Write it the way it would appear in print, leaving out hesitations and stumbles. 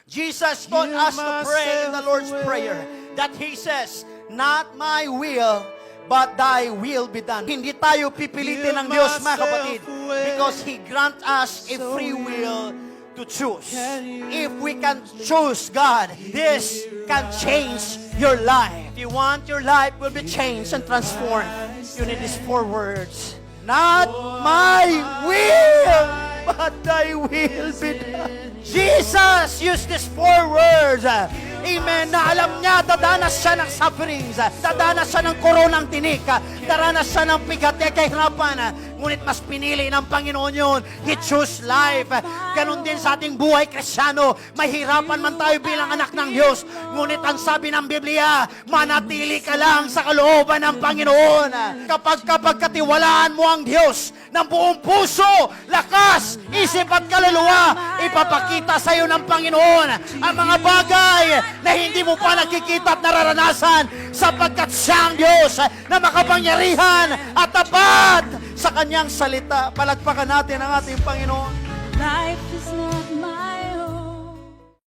Jesus taught us to pray in the Lord's Prayer that He says, not my will, but thy will be done. Hindi tayo pipilitin ng Diyos, mga kapatid, because He grant us a free will to choose. If we can choose God, this can change your life. If you want your life will be changed and transformed, you need these 4 words. Not my will, but thy will be done. Jesus used these 4 words. Amen. Na alam niya, dadanas siya ng sufferings, dadanas siya ng koronang tinik, daranas siya ng bigat at kahirapan. Ngunit mas pinili ng Panginoon yun. He chose life. Ganon din sa ating buhay Kristyano. Mahirapan man tayo bilang anak ng Diyos. Ngunit ang sabi ng Biblia, manatili ka lang sa kalooban ng Panginoon. Kapag katiwalaan mo ang Diyos ng buong puso, lakas, isip at kaluluwa, ipapakita sa iyo ng Panginoon ang mga bagay na hindi mo pa nakikita at nararanasan sapagkat siya ang Diyos na makapangyarihan at tapat sa Kanyang salita. Palagpakan natin ang ating Panginoon. Life is not my